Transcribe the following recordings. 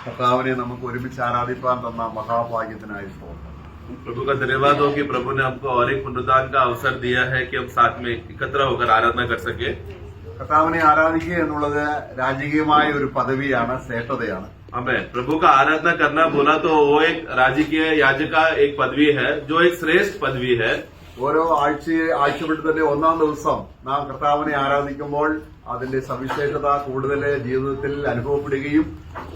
കർത്താവിനെ നമുക്ക് ഒരുമിച്ച് ആരാധിപ്പാൻ തന്ന മഹാഭാഗ്യത്തിനായി സ്തോത്രം. प्रभु का धन्यवाद हो कि प्रभु ने हमको और एक पुनरुत्थान का अवसर दिया है कि हम साथ में एकत्र होकर आराधना कर सके। കർത്താവിനെ ആരാധിക്കുക എന്നുള്ളത് രാജകീയമായ ഒരു പദവിയാണ്, ശ്രേഷ്ഠതയാണ്. हमें प्रभु का आराधना करना बोला तो वो एक राजकीय याजक का एक पदवी है, जो एक श्रेष्ठ पदवी है। ഓരോ ആഴ്ചവട്ടത്തിന്റെ ഒന്നാം ദിവസം നാം കർത്താവിനെ ആരാധിക്കുമ്പോൾ അതിന്റെ സവിശേഷത കൂടുതൽ ജീവിതത്തിൽ അനുഭവപ്പെടുകയും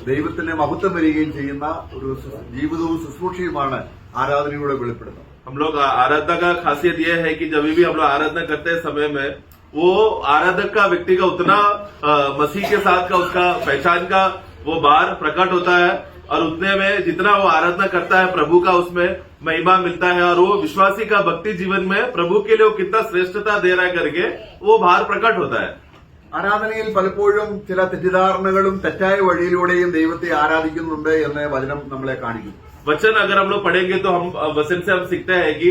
ദൈവത്തിന്റെ മഹത്വം വരികയും ചെയ്യുന്ന ഒരു ജീവിതവും ശുശ്രൂഷയുമാണ് ആരാധനയിലൂടെ വെളിപ്പെടുന്നത്. हम लोग आराधना का खासियत यह है कि जब भी हम लोग आराधना करते हैं समय में वो आराधक का व्यक्ति का उतना मसीह के साथ का उसका पहचान का वो बार प्रकट होता है, और उतने में जितना वो आराधना करता है प्रभु का उसमें महिमा मिलता है, और वो विश्वासी का भक्ति जीवन में प्रभु के लिए वो कितना श्रेष्ठता दे रहा है करके वो बाहर प्रकट होता है। ആരാധനയിൽ പലപ്പോഴും ചില തെറ്റിദ്ധാരണകളും തെറ്റായ വഴിയിലൂടെയും ദൈവത്തെ ആരാധിക്കുന്നുണ്ട് എന്ന് വചനം നമ്മളെ കാണിക്കും. वचन अगर हम लोग पढ़ेंगे तो हम वचन से हम सीखते हैं कि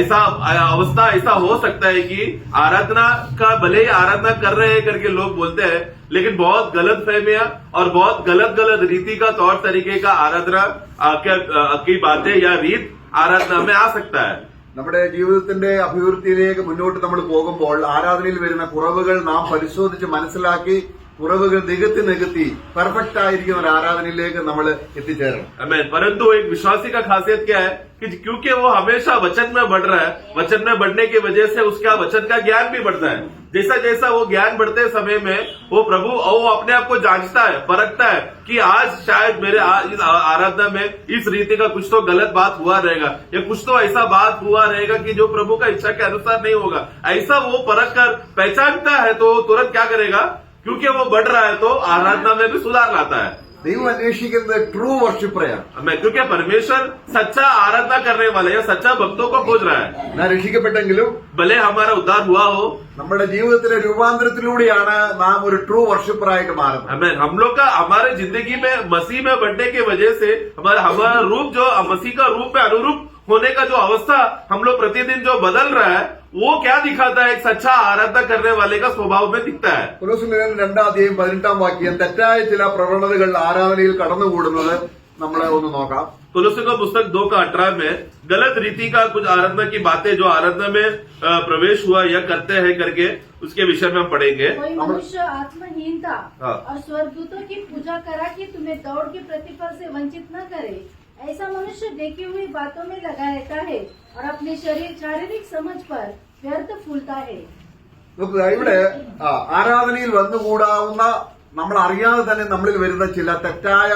ऐसा अवस्था ऐसा हो सकता है कि आराधना का भले ही आराधना कर रहे हैं करके लोग बोलते हैं, लेकिन बहुत गलत फहमियां और बहुत गलत रीति का तौर तरीके का आराधना की बातें या रीत आराधना में आ सकता है। നമ്മുടെ ജീവിതത്തിന്റെ അഭിവൃദ്ധിയിലേക്ക് മുന്നോട്ട് നമ്മൾ പോകുമ്പോൾ ആരാധനയിൽ വരുന്ന കുറവുകൾ നാം പരിശോധിച്ച് മനസ്സിലാക്കി കുറവുകൾ നികത്തി പെർഫെക്റ്റ് ആയിരിക്കുന്ന ഒരു ആരാധനയിലേക്ക് നമ്മൾ എത്തിച്ചേരണം. आमीन। परंतु एक विश्वासी का खासियत क्या है कि क्योंकि वो हमेशा वचन में बढ़ रहा है, वचन में बढ़ने की वजह से उसका वचन का ज्ञान भी बढ़ता है। जैसा जैसा वो ज्ञान बढ़ते समय में वो प्रभु वो अपने आप को जांचता है, परखता है कि आज शायद मेरे इस आराधना में इस रीति का कुछ तो गलत बात हुआ रहेगा, या कुछ तो ऐसा बात हुआ रहेगा कि जो प्रभु का इच्छा के अनुसार नहीं होगा। ऐसा वो परख कर पहचानता है तो तुरंत क्या करेगा, क्योंकि वो बढ़ रहा है तो आराधना में भी सुधार लाता है। ദൈവം അന്വേഷിക്കുന്നത് ട്രൂ വർഷിപ്പറയാണ്. क्योंकि परमेश्वर सच्चा आराधना करने वाले या सच्चा भक्तों को खोज रहा है। ഞാൻ രക്ഷിക്കപ്പെട്ടെങ്കിലും भले हमारा उद्धार हुआ हो, നമ്മുടെ ജീവിതത്തിലെ രൂപാന്തരത്തിലൂടെയാണ് നാം ഒരു ട്രൂ വർഷിപ്പറായിട്ട് മാറുന്നത്. हमें हम लोग का हमारे जिंदगी में मसीह में बढ़ने की वजह से हमारा रूप जो मसीह का रूप में अनुरूप होने का जो अवस्था हम लोग प्रतिदिन जो बदल रहा है वो क्या दिखाता है, एक सच्चा आराधना करने वाले का स्वभाव में दिखता है। കൊലോസ്യർ 2:18 തെറ്റായ ചില പ്രവണതകൾ ആരാധനയിൽ കടന്നുകൂടുന്നത് നമ്മൾ ഒന്ന് നോക്കാം. कोलोस्यों का पुस्तक 2:18 में गलत रीति का कुछ आराधना की बातें जो आराधना में प्रवेश हुआ या करते हैं करके उसके विषय में हम पढ़ेंगे। कोई मनुष्य आत्महीनता और स्वर्गदूतों की पूजा करा कि तुम्हें दौड़ के प्रतिफल से वंचित न करे, ऐसा मनुष्य देखी हुई बातों में लगा रहता है और अपने शारीरिक समझ पर व्यर्थ फूलता है। ഇവിടെ ആരാധനയിൽ വന്നുകൂടാവുന്ന നമ്മൾ അറിയാതെ തന്നെ നമ്മളിൽ വരുന്ന ചില തെറ്റായ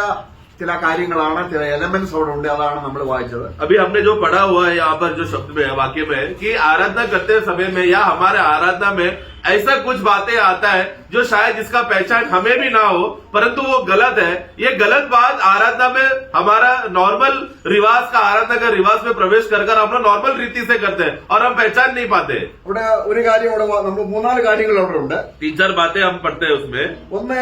ചില കാര്യങ്ങളാണ്, ചില എലമെന്റ്സ് അവിടെ ഉണ്ട്. അതാണ് നമ്മൾ വായിച്ചത്. अभी हमने जो पढ़ा हुआ है यहाँ पर जो शब्द में वाक्य में कि आराधना करते समय में या हमारे आराधना में ऐसा कुछ बातें आता है जो शायद इसका पहचान हमें भी ना हो, परंतु वो गलत है। ये गलत बात आराधना में हमारा नॉर्मल रिवाज का आराधना का रिवाज में प्रवेश कर हम लोग नॉर्मल रीति से करते हैं और हम पहचान नहीं पाते। ഇവിടെ ഒരു കാര്യം ഇവിടെ നമ്മൾ 3-4 കാര്യങ്ങൾ അവിടെ ഉണ്ട്. 3-4 बातें हम पढ़ते हैं उसमें। ഒന്ന്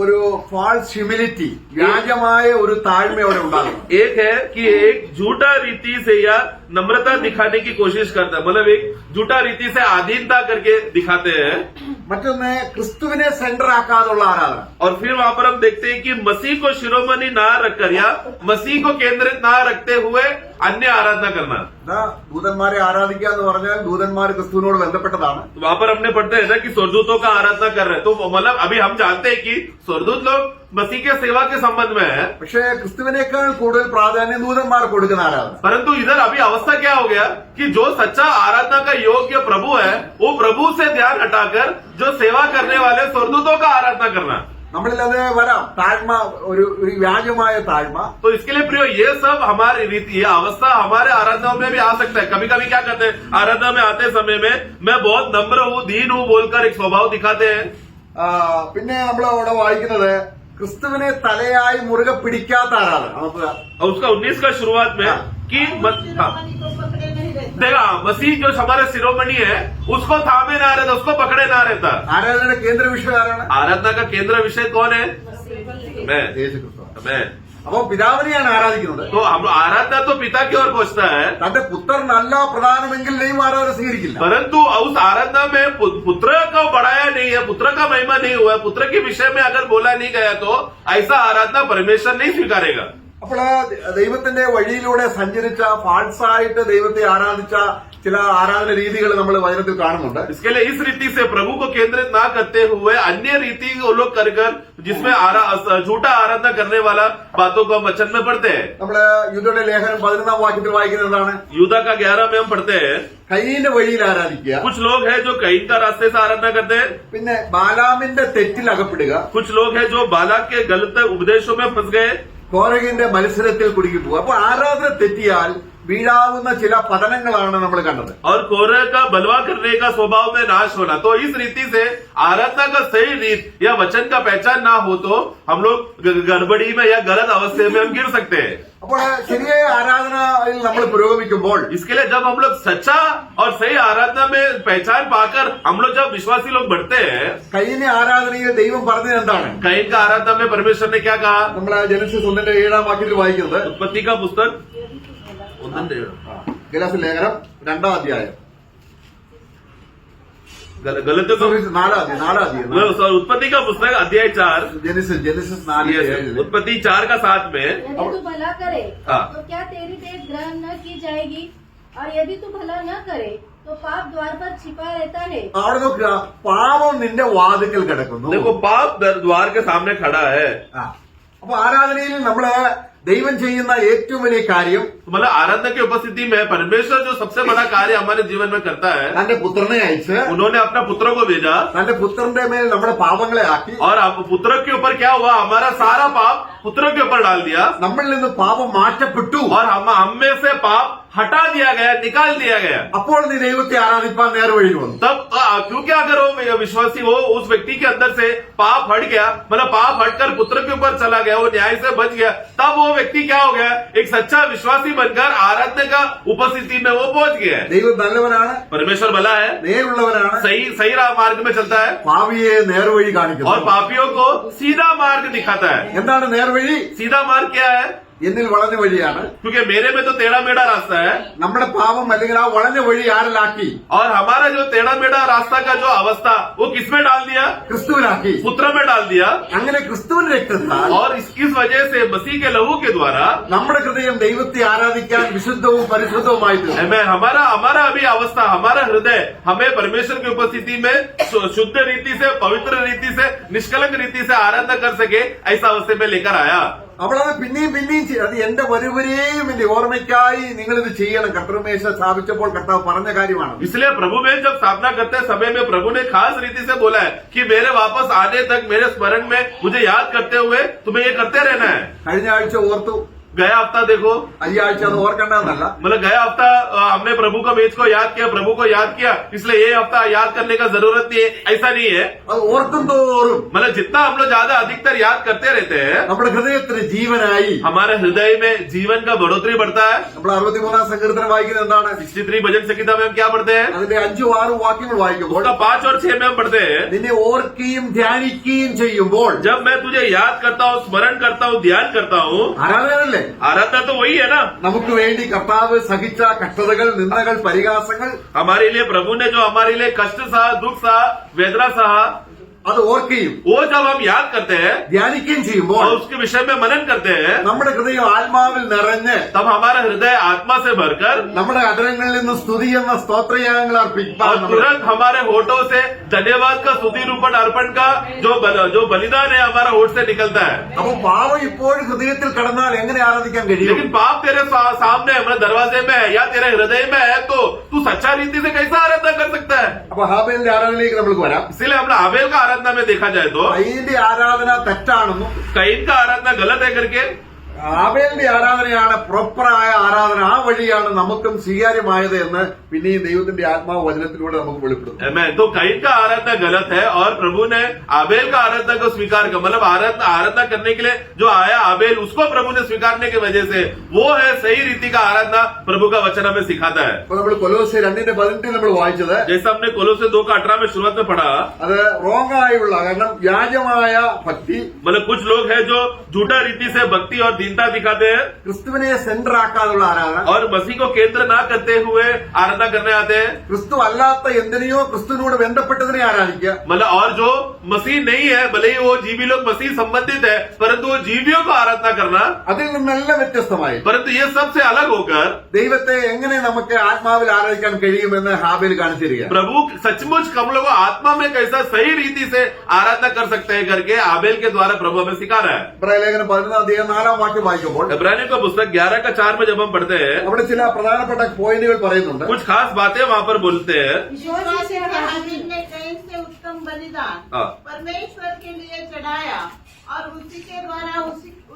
ഒരു ഫാൾസ് ഹ്യൂമിലിറ്റി, വ്യാജമായ ഒരു താഴ്മ അവിടെ ഉണ്ടാകും. एक है कि एक झूठा रीति से या नम्रता दिखाने की कोशिश करता है, मतलब एक झूठा रीति से आधीनता करके दिखाते हैं। മറ്റൊന്ന് ക്രിസ്തുവിനെ സെന്റർ ആക്കാതുള്ള ആരാധന. और फिर वहां पर हम देखते हैं कि मसीह को शिरोमणि ना रखकर या मसीह को केंद्रित ना रखते हुए अन्य आराधना करना। ദൂതന്മാരെ ആരാധിക്കുക എന്ന് പറഞ്ഞാൽ ദൂതന്മാർ ക്രിസ്തുവിനോട് ബന്ധപ്പെട്ടതാണ്. वहां पर हमने पढ़ते हैं ना कि स्वर्गदूतों का आराधना कर रहे हैं, तो मतलब अभी हम जानते हैं कि स्वर्गदूत लोग मसीह के सेवा के संबंध में है, പക്ഷേ ക്രിസ്തുവിനേക്കാൾ കൂടുതൽ പ്രാധാന്യം ദൂതന്മാർ കൊടുക്കുന്ന ആരാധന. परंतु इधर अभी अवस्था क्या हो गया कि जो सच्चा आराधना का योग्य प्रभु है वो प्रभु से ध्यान हटाकर जो सेवा करने वाले स्वर्गदूतों का आराधना करना। നമ്മളിൽ അത് വരാം, താഴ്മ, ഒരു വ്യാജമായ താഴ്മ. तो इसके लिए प्रियो ये सब हमारी रीति, ये अवस्था हमारे आराधनाओं में भी आ सकता है। कभी कभी क्या करते हैं, आराधना में आते समय में मैं बहुत नम्र हूँ, दीन हूँ बोलकर एक स्वभाव दिखाते हैं। പിന്നെ നമ്മൾ അവിടെ വായിക്കുന്നത് ക്രിസ്തുവിനെ തലയായി മുറുകെ പിടിക്കാത്ത ആരാധന. നമുക്ക് और उसका 19 का शुरुआत में कि देखा मसीह जो हमारे शिरोमणि है उसको थामे ना रहता, उसको पकड़े ना रहता। ആരാധനയുടെ കേന്ദ്ര വിഷയം ആരാണ്? आराधना का केंद्र विषय कौन है? मैं। യേശുക്രിസ്തു. मैं അപ്പൊ പിതാവിനെയാണ് ആരാധിക്കുന്നത്. तो हम आराधना तो पिता की ओर पहुंचता है, തന്റെ പുത്രനല്ല പ്രധാനമെങ്കിൽ ദൈവം ആരാധന സ്വീകരിക്കില്ല. परंतु उस आराधना में पुत्र को बढ़ाया नहीं है, पुत्र का महिमा नहीं हुआ है, पुत्र के विषय में अगर बोला नहीं गया तो ऐसा आराधना परमेश्वर नहीं स्वीकारेगा. അപ്പോൾ ദൈവത്തിന്റെ വഴിയിലൂടെ സഞ്ചരിച്ച ഫാൾസായിട്ട് ദൈവത്തെ ആരാധിച്ച ചില ആരാധന രീതികൾ നമ്മൾ വചനത്തിൽ കാണുന്നുണ്ട്. इसके लिए इस रीति से प्रभु को केंद्रित ना करते हुए अन्य रीति वो लोग कर जिसमें झूठा आराधना करने वाला बातों को हम वचन में पढ़ते हैं. നമ്മള് യൂദയുടെ ലേഖനം 11-ാം വാക്യത്തിൽ വായിക്കുന്നതാണ്, यूदा का 11 में हम पढ़ते हैं, കയീന്റെ വഴിയിൽ ആരാധിക്കുക. कुछ लोग हैं जो कईन का रास्ते से आराधना करते हैं, പിന്നെ ബാലാമിന്റെ തെറ്റിൽ അകപ്പെടുക. कुछ लोग हैं जो बालाक के गलत उपदेशों में फंस गए, കോരഹിന്റെ മത്സരത്തിൽ കുടുങ്ങി പോകുക. അപ്പൊ ആരാധന തെറ്റിയാൽ വീഴാവുന്ന ചില പതനങ്ങളാണ് നമ്മൾ കണ്ടത്. और कोरे का बलवा करने का स्वभाव में नाश होना. तो इस रीति से आराधना का सही रीत या वचन का पहचान ना हो तो हम लोग गड़बड़ी में या गलत अवस्था में हम गिर सकते हैं. അപ്പോൾ ശരിയായ ആരാധനയിൽ നമ്മൾ പുരോഗമിക്കുമ്പോൾ इसके लिए जब हम लोग सच्चा और सही आराधना में पहचान पाकर हम लोग जब विश्वासी लोग बढ़ते हैं, കയീന്റെ ആരാധനയിൽ ദൈവം പറഞ്ഞത് എന്താണ്? कईन का आराधना में परमेश्वर ने क्या कहा? നമ്മൾ ജനസിസ് 1-7 വാക്യത്തിൽ വായിക്കുന്നത്, उत्पत्ति का पुस्तक ഗലാത്യ ലേഖനം 2-ാം അധ്യായം गलत 4-ാം അധ്യായം उत्पत्ति का पुस्तक अध्याय 4, ജനസിസ് 4-7 उत्पत्ति 4 का 7 में, यदि तू भला करे हाँ। तो क्या तेरी भेंट ग्रहण न की जाएगी? और यदि तू भला न करे तो पाप द्वार पर छिपा रहता है. അവിടെ നോക്കുക, പാപം നിന്റെ വാതിക്കൽ കിടക്കുന്നു. देखो पाप द्वार के सामने खड़ा है. ആ. അപ്പൊ ആരാധനയിൽ നമ്മള് ദൈവം ചെയ്യുന്ന ഏറ്റവും വലിയ കാര്യം मतलब आराधना की उपस्थिति में परमेश्वर जो सबसे बड़ा कार्य हमारे जीवन में करता है, തന്റെ പുത്രനെ അയച്ച് उन्होंने अपना पुत्रों को भेजा തന്റെ പുത്രന്റെ മേൽ നമ്മുടെ പാപങ്ങളെ ആക്കി और अब पुत्रों के ऊपर क्या हुआ? हमारा सारा पाप पुत्रों के ऊपर डाल दिया നമ്മളിൽ നിന്ന് പാപം മാറ്റപ്പെട്ടു. और हम में से पाप हटा दिया गया, निकाल दिया गया. അപ്പോൾ നീ ദൈവത്തെ ആരാധിപ്പാൻ നേർവഴി വന്നു. तब क्योंकि अगर वो विश्वासी हो, उस व्यक्ति के अंदर से पाप हट गया, मतलब पाप हटकर पुत्र के ऊपर चला गया, वो न्याय से बच गया, तब वो व्यक्ति क्या हो गया? एक सच्चा विश्वासी बनकर आराधना का उपस्थिति में वो पहुंच गया है. ദൈവം നല്ലവനാണ്, परमेश्वर भला है, നേരുള്ളവനാണ്, सही मार्ग में चलता है പാപിയെ നേർവഴി और കാണിക്കുന്നു. पापियों को सीधा मार्ग दिखाता है. എന്താണ് നേർവഴി? सीधा मार्ग क्या है? എന്നിൽ വളഞ്ഞ വഴിയാണ്. क्योंकि मेरे में तो टेढ़ा मेढ़ा रास्ता है നമ്മുടെ പാപം അല്ലെങ്കിൽ ആ വളഞ്ഞ വഴി ആരിലാക്കി? और हमारा जो टेढ़ा मेढ़ा रास्ता का जो अवस्था वो किसमें डाल दिया? ക്രിസ്തുവിലാക്കി. पुत्र में डाल दिया. അങ്ങനെ ക്രിസ്തുവിന്റെ രക്തത്താൽ और इस वजह से मसीह के लहू के द्वारा നമ്മുടെ ഹൃദയം ദൈവത്തെ ആരാധിക്കാൻ വിശുദ്ധവും പരിശുദ്ധവുമായി തീർന്നു. हमें हमारा अभी अवस्था, हमारा हृदय हमें परमेश्वर की उपस्थिति में शुद्ध रीति से, पवित्र रीति से, निष्कलंक रीति से आराधना कर सके, ऐसा अवस्था में लेकर आया. അവളത് പിന്നെയും അത് എന്റെ വരുവരെയും എന്റെ ഓർമ്മയ്ക്കായി നിങ്ങൾ ഇത് ചെയ്യണം. കർത്തൃമേശ സ്ഥാപിച്ചപ്പോൾ കർത്താവ് പറഞ്ഞ കാര്യമാണ്. इसलिए प्रभु में जब स्थापना करते समय में प्रभु ने खास रीति से बोला है कि मेरे वापस आने तक मेरे स्मरण में मुझे याद करते हुए तुम्हें ये करते रहना है. കഴിഞ്ഞ ആഴ്ച ഓർത്തു, गया हफ्ता देखो, ഈ ആഴ്ച അത് ഓർക്കേണ്ടതെന്നല്ല. मतलब गया हफ्ता हमने प्रभु का मैच को याद किया, प्रभु को याद किया, इसलिए ये हफ्ता याद करने का जरूरत नहीं है, ऐसा नहीं है. അത് ഓർക്കും തോറും मतलब जितना हम लोग ज्यादा अधिकतर याद करते रहते हैं, നമ്മുടെ ഹൃദയത്തിന് ജീവനായി. हमारे हृदय में जीवन का बढ़ोतरी बढ़ता है. നമ്മൾ 63-ാം സങ്കീർത്തനം വായിക്കുന്നത് എന്താണ്? 63 भजन संहिता में हम क्या पढ़ते हैं? അതിന്റെ 5-6 വാക്യങ്ങൾ വായിക്കുമ്പോൾ उसका 5 और 6 में हम पढ़ते हैं, നിന്നെ ഓർക്കുകയും ധ്യാനിക്കുകയും ചെയ്യുമ്പോൾ जब मैं तुझे याद करता हूँ, स्मरण करता हूँ, ध्यान करता हूँ. ആരാധനയല്ലേ? आराधना तो वही है ना. നമുക്ക് വേണ്ടി കർത്താവ് സഹിച്ച കഷ്ടതകൾ, നിന്ദകൾ, പരിഹാസങ്ങൾ हमारे लिए प्रभु ने जो हमारे लिए कष्ट सहा, दुख सहा, वेदना सहा, അത് ഓർക്കുകയും वो जब हम याद करते हैं ധ്യാനിക്കുകയും ചെയ്യുമ്പോൾ और उसके विषय में मनन करते हैं, നമ്മുടെ ഹൃദയം ആത്മാവിൽ നിറഞ്ഞ് तब हमारा हृदय आत्मा से भरकर നമ്മുടെ അധരങ്ങളിൽ നിന്ന് സ്തുതി എന്ന സ്തോത്രയാഗങ്ങൾ അർപ്പിക്കാൻ और तुरंत हमारे होठों से धन्यवाद का स्तुति रूपण अर्पण का जो बलिदान है हमारा होठ से निकलता है. അപ്പൊ പാവം ഇപ്പോഴും ഹൃദയത്തിൽ കടന്നാൽ എങ്ങനെ ആരാധിക്കാൻ കഴിയും? लेकिन पाप तेरे सामने हमारे दरवाजे में है या तेरे हृदय में है तो तू सच्चा रीति से कैसा आराधना कर सकता है? അപ്പൊ ഹാബേലിന്റെ ആരാധനയിലേക്ക് നമുക്ക് വരാം. इसीलिए हमने आबेल का आराधना में देखा जाए तो കയീന്റെ ആരാധന തെറ്റാണെന്നും कईन का आराधना गलत है करके ആബേലിന്റെ ആരാധനയാണ് പ്രോപ്പറായ ആരാധന, ആ വഴിയാണ് നമുക്കും സ്വീകാര്യമായത് എന്ന് പിന്നെയും ദൈവത്തിന്റെ ആത്മാവ് വചനത്തിലൂടെ നമുക്ക് വെളിപ്പെടുന്നു. मैं तो कईन का आराधना गलत है और प्रभु ने आबेल का आराधना को स्वीकार किया. मतलब आराधना करने के लिए जो आया आबेल, उसको प्रभु ने स्वीकारने की वजह से वो है सही रीति का आराधना. प्रभु का वचन हमें सिखाता है. അപ്പൊ നമ്മൾ കൊലോസ്യർ 2:18 നമ്മൾ വായിച്ചത് जैसा हमने कोलोसे 2:18 में शुरुआत में पढ़ा, അത് റോങ് ആയുള്ള, കാരണം വ്യാജമായ ഭക്തി, मतलब कुछ लोग हैं जो झूठा रीति से भक्ति और दीनता दिखाते हैं ക്രിസ്തുവിനെ സെന്റർ ആക്കാനുള്ള ആരാധന, और मसीह को केंद्र ना करते हुए आराधना करने आते हैं। ക്രിസ്തു അല്ലാത്ത എന്തിനെയോ ക്രിസ്തുവിനോട് ബന്ധപ്പെട്ടതിനെ ആരാധിക്കുക, मतलब और जो मसीह नहीं है, भले ही वो जीवी लोग मसीह संबंधित है, परंतु वो जीवियों को आराधना करना, അതിൽ നിന്നെല്ലാം വ്യത്യസ്തമായി परंतु ये सबसे अलग होकर ദൈവത്തെ എങ്ങനെ നമുക്ക് ആത്മാവിൽ ആരാധിക്കാൻ കഴിയുമെന്ന് ഹാബേൽ കാണിച്ചു തരിക. प्रभु सचमुच हम लोग को आत्मा में कैसा सही रीति से आराधना कर सकते हैं करके आबेल के द्वारा प्रभु हमें सिखा रहा है। ഇബ്രായലേഖനം 11-4 വാക്യം വായിക്കുമ്പോൾ इब्रानियों का पुस्तक 11:4 में जब हम पढ़ते हैं, അവിടെ ചില പ്രധാനപ്പെട്ട പോയിന്റുകൾ പറയുന്നുണ്ട്. कुछ खास बातें वहाँ पर बोलते हैं। विश्वासी से हाबिल ने कैन से उत्तम बलिदान हाँ। परमेश्वर के लिए चढ़ाया और उसी के द्वारा